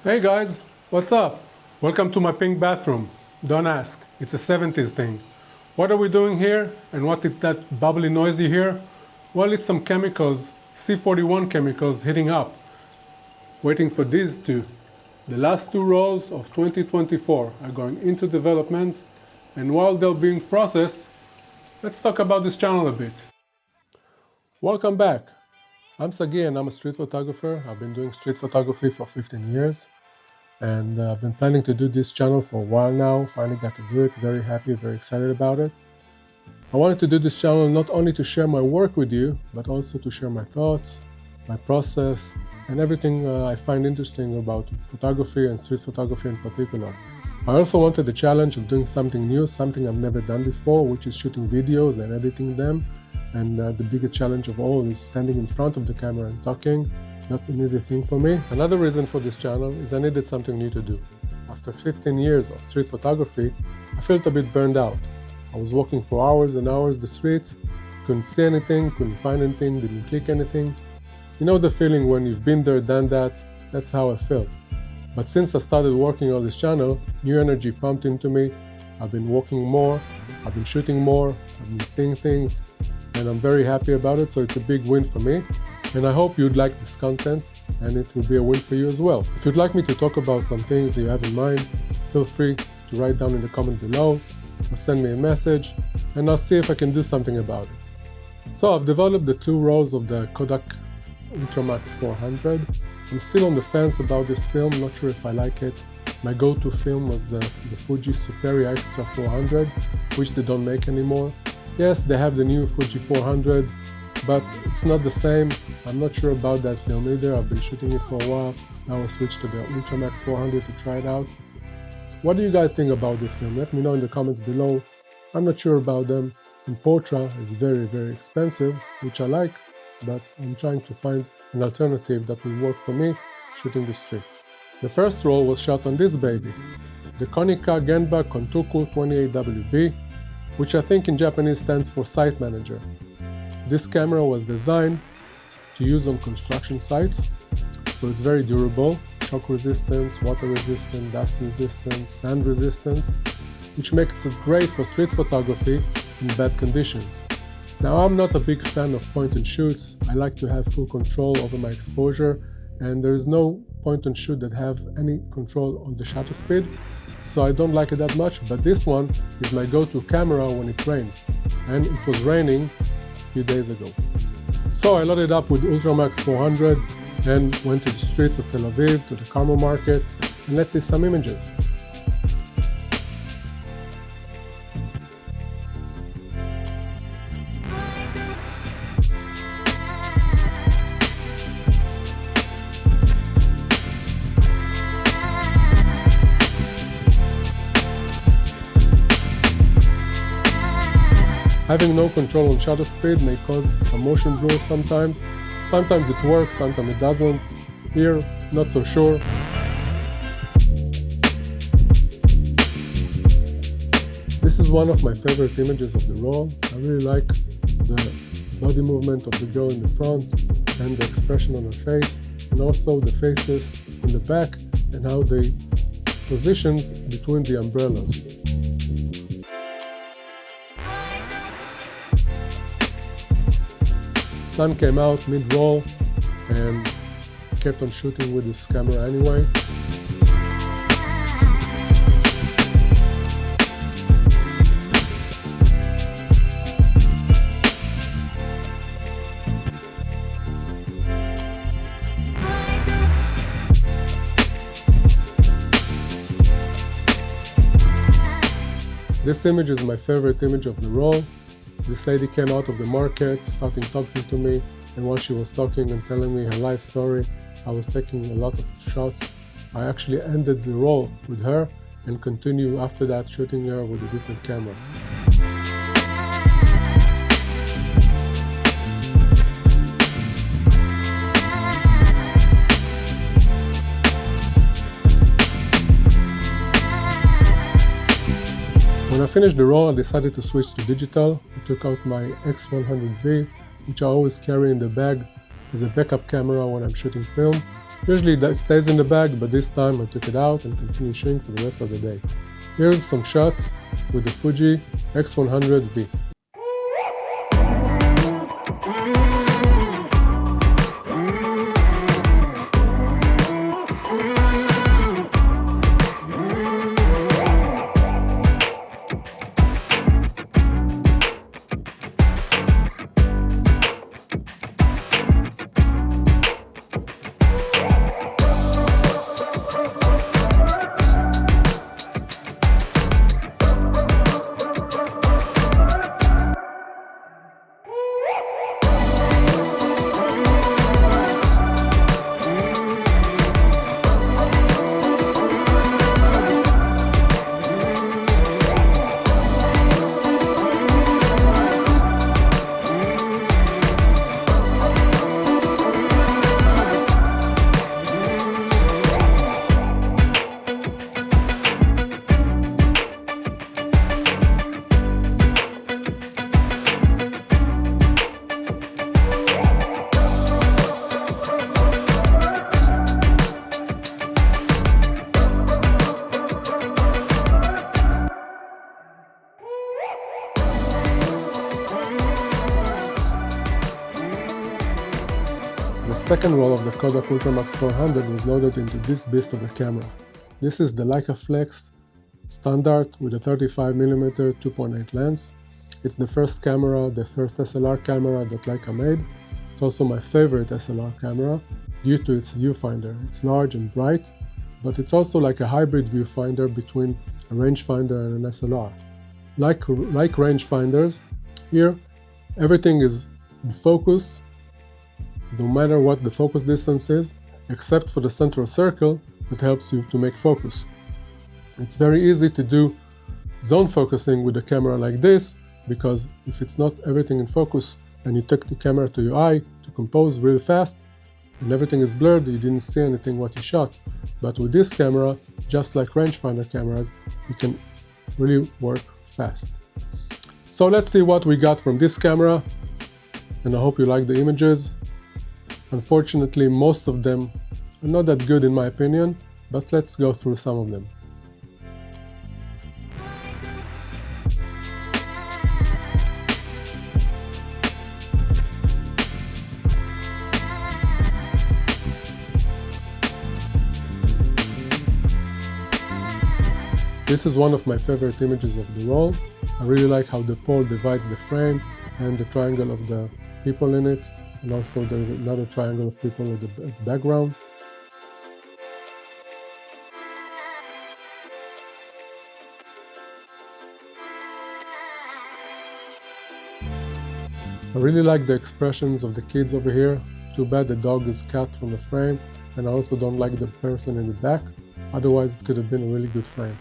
Hey guys, what's up? Welcome to my pink bathroom. Don't ask, it's a 70s thing. What are we doing here and what is that bubbly noise you hear? Well, it's some chemicals, C41 chemicals heating up. Waiting for these two. The last two rolls of 2024 are going into development, and while they're being processed, let's talk about this channel a bit. Welcome back. I'm Sagi and I'm a street photographer. I've been doing street photography for 15 years. And I've been planning to do this channel for a while now. Finally got to do it. Very happy, very excited about it. I wanted to do this channel not only to share my work with you, but also to share my thoughts, my process, and everything I find interesting about photography and street photography in particular. I also wanted the challenge of doing something new, something I've never done before, which is shooting videos and editing them. And the biggest challenge of all is standing in front of the camera and talking. Not an easy thing for me. Another reason for this channel is I needed something new to do. After 15 years of street photography, I felt a bit burned out. I was walking for hours and hours the streets, couldn't see anything, couldn't find anything, didn't click anything. You know the feeling when you've been there, done that? That's how I felt. But since I started working on this channel, new energy pumped into me. I've been walking more, I've been shooting more, I've been seeing things, and I'm very happy about it, so it's a big win for me. And I hope you'd like this content, and it will be a win for you as well. If you'd like me to talk about some things you have in mind, feel free to write down in the comment below, or send me a message, and I'll see if I can do something about it. So I've developed the two rolls of the Kodak UltraMax 400. I'm still on the fence about this film, not sure if I like it. My go-to film was the Fuji Superior Extra 400, which they don't make anymore. Yes, they have the new Fuji 400, but it's not the same. I'm not sure about that film either. I've been shooting it for a while. Now I switched to the UltraMax 400 to try it out. What do you guys think about this film? Let me know in the comments below. I'm not sure about them. And Portra is very, very expensive, which I like, but I'm trying to find an alternative that will work for me shooting the streets. The first roll was shot on this baby, the Konica Genba Kantoku 28WB, which I think in Japanese stands for Site Manager. This camera was designed to use on construction sites, so it's very durable, shock resistant, water resistant, dust resistant, sand resistant, which makes it great for street photography in bad conditions. Now, I'm not a big fan of point and shoots. I like to have full control over my exposure, and there is no point and shoot that have any control on the shutter speed, so I don't like it that much, but this one is my go-to camera when it rains, and it was raining few days ago. So I loaded up with UltraMax 400 and went to the streets of Tel Aviv, to the Carmel market, and let's see some images. Having no control on shutter speed may cause some motion blur sometimes. Sometimes it works, sometimes it doesn't. Here, not so sure. This is one of my favorite images of the roll. I really like the body movement of the girl in the front and the expression on her face, and also the faces in the back and how they positions between the umbrellas. Sun came out mid-roll and kept on shooting with this camera anyway. This image is my favorite image of the roll. This lady came out of the market, starting talking to me, and while she was talking and telling me her life story, I was taking a lot of shots. I actually ended the roll with her and continued after that shooting her with a different camera. When I finished the roll, I decided to switch to digital. I took out my X100v, which I always carry in the bag as a backup camera when I'm shooting film. Usually that stays in the bag, but this time I took it out and continued shooting for the rest of the day. Here's some shots with the Fuji X100v. The second roll of the Kodak UltraMax 400 was loaded into this beast of a camera. This is the Leicaflex Standard with a 35mm 2.8 lens. It's the first SLR camera that Leica made. It's also my favorite SLR camera due to its viewfinder. It's large and bright, but it's also like a hybrid viewfinder between a rangefinder and an SLR. Like rangefinders, here everything is in focus, no matter what the focus distance is, except for the central circle that helps you to make focus. It's very easy to do zone focusing with a camera like this, because if it's not everything in focus and you take the camera to your eye to compose really fast and everything is blurred, you didn't see anything what you shot. But with this camera, just like rangefinder cameras, you can really work fast. So let's see what we got from this camera, and I hope you like the images. Unfortunately, most of them are not that good in my opinion, but let's go through some of them. This is one of my favorite images of the roll. I really like how the pole divides the frame and the triangle of the people in it. And also there's another triangle of people in the background. I really like the expressions of the kids over here. Too bad the dog is cut from the frame, and I also don't like the person in the back. Otherwise it could have been a really good frame.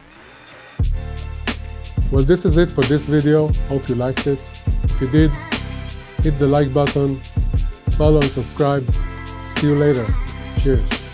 Well, this is it for this video. Hope you liked it. If you did, hit the like button, follow and subscribe. See you later. Cheers.